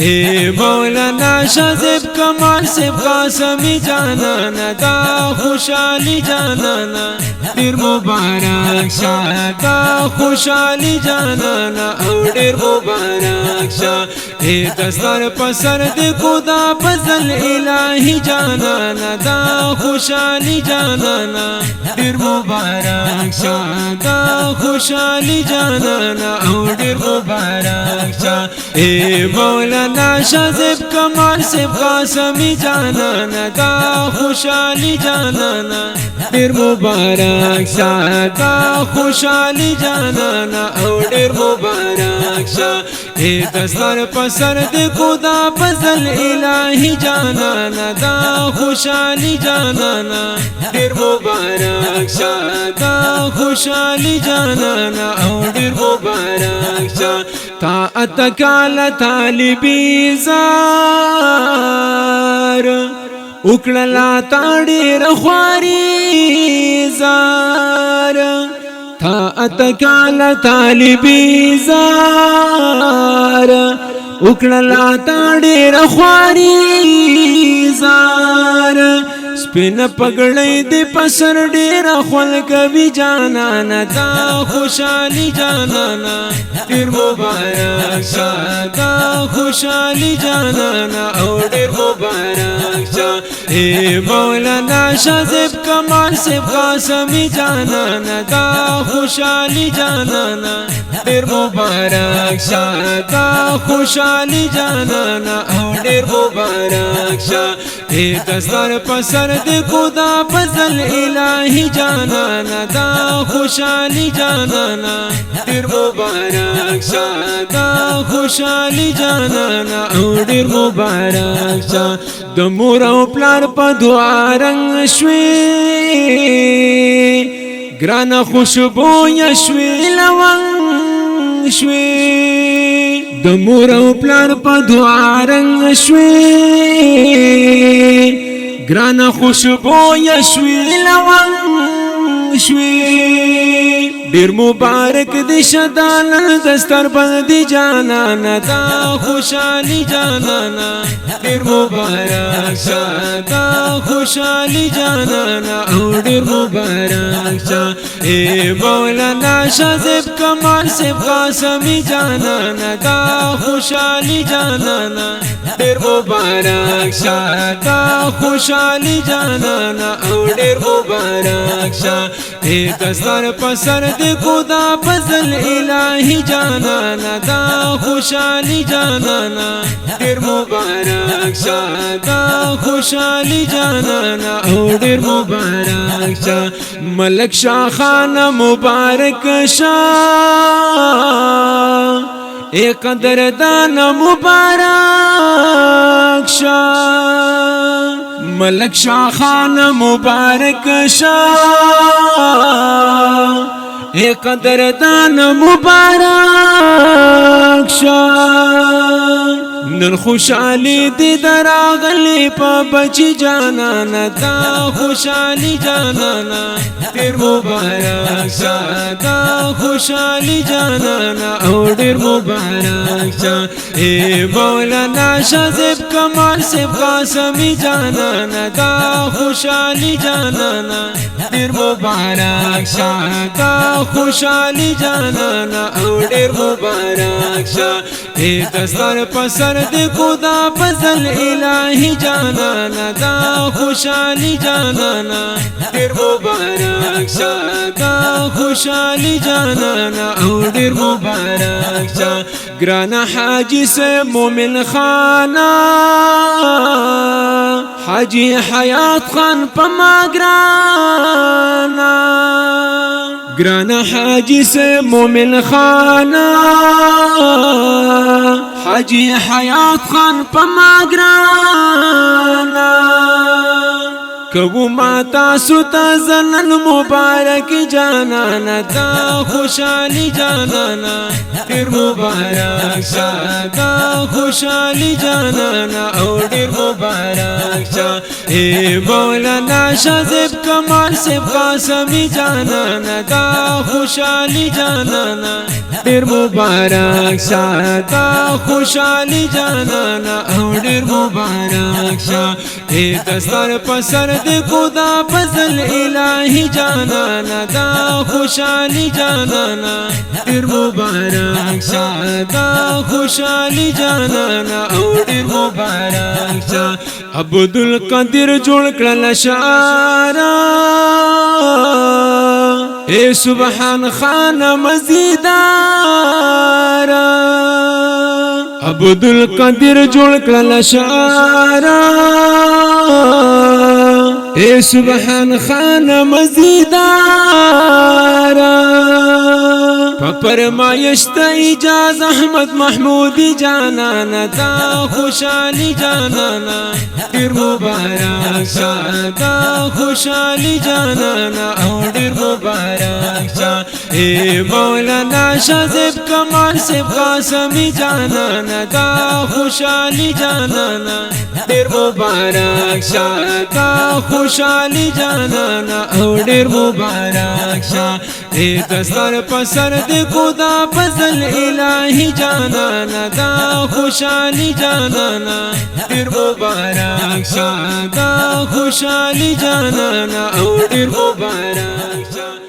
اے مولانا شاذب کمال سیب قاسمی جانانا دا خوشحالی جانانا دیر مبارک شا دا خوشحالی جانانا او دیر مبارک شا اے دستار پسر دیکھو دا پزل الہی جانانا دا خوشحالی جانانا دیر مبارک شا دا خوشحالی جانانا او دیر مبارک شا اے مولانا شاذب کمال سیب قاسمی جانانا دا خوشحالی جانانا دیر مبارک شا دا خوشحالی جانانا او دیر مبارک شا اے دستار پسر دیکھو دا پزل الہی جانانا دا خوشحالی جانانا دیر مبارک شا دا خوشحالی جانانا او دیر مبارک شا تا اتکال طالبی زار اکڑلا تا ډیر خواری زار تا اتکال طالبی زار اکڑلا تا ډیر خواری زار سپین پگڑی دی پسر ډیر خول کوي جانانا دا خوشحالی جانانا دیر مبارک شا دا خوشحالی جانانا او دیر مبارک شا اے مولانا شاذب کمال سیب قاسمی جانانا دا خوشحالی جانانا دیر مبارک شا دا خوشحالی جانانا او دیر مبارک شا اے دستار پسر دیکھو دا پزل الہی جانانا دا خوشحالی جانانا دیر مبارک شا دا خوشحالی جانانا او دیر مبارک شا د مور او پلار په دعا رنگ شوي ګرانه خوشبو یا شوي لونګ شوي د مور او پلار په دعا رنگ شوي ګرانه خوشبو یا شوي لونګ شوي ډیر مبارک دی شدان دستر بندی جانانا دا خوشحالی جانانا ډیر مبارک شا دا خوشحالی جانانا او ډیر مبارک شا اے مولانا شاذب کمال سیب قاسمی جانانا دا خوشحالی جانانا ډیر مبارک شا دا خوشحالی جانانا او ډیر مبارک شا اے دستار پسر دیکھو دا پزل الہی جانانا دا خوشحالی جانانا دیر مبارک شا دا خوشحالی جانانا او دیر مبارک شا ملک شاہ خان مبارک شا اے قدردان مبارک شا ملک شاہ خان مبارک شا اے قدردان مبارک شا نن خوشحالی دی دراغلی پا بچی جانانا دا خوشحالی جانانا دیر مبارک شا دا خوشحالی جانانا او دیر مبارک شا اے مولانا شاذب کمال سیب قاسمی جانانا دا خوشحالی جانانا دیر مبارک شا دا خوشحالی جانانا او دیر مبارک شا اے دستار پسر دیکھو دا پزل الہی جانانا دا خوشحالی جانانا دیر مبارک شا دا خوشحالی جانانا او دیر مبارک شا گرانا حاجی سے مومن خانا حاجی حیات خان پما گرانا گرانا حاجی سے مومن خانا حاجی حیات خان پما گرانا کبو ماتا ستا زنن مبارک جانانا دا خوشحالی جانانا دیر مبارک شا دا خوشحالی جانانا او دیر مبارک شا اے مولانا شاذب کمال سے قاسمی جانانا دا خوشحالی جانانا ډیر مبارک شه دا خوشحالی جانانا او ډیر مبارک شه اے دستار پسر دے خدا فضل الہی جانانا دا خوشحالی جانانا ډیر مبارک شه دا خوشحالی جانانا او ډیر مبارک شه عبدالقادر جوړ کړل شعرا اے سبحان خان مزیدارا عبدالقادر جوړ کړل شعرا اے سبحان خان مزیدارا فرمایشت اجاز احمد محمودی جانانا دا خوشحالی جانانا ډیر مبارک شه دا خوشحالی جانانا او ډیر مبارک شه اے مولانا شاذب کمال سے قاسمی جانانا دا خوشحالی جانانا ډیر مبارک شه دا خوشحالی جانانا او ډیر مبارک شه اے دستار پسر دے خدا فضل الہی جانانا دا خوشحالی جانانا ډیر مبارک شه دا خوشحالی جانانا او ډیر مبارک شه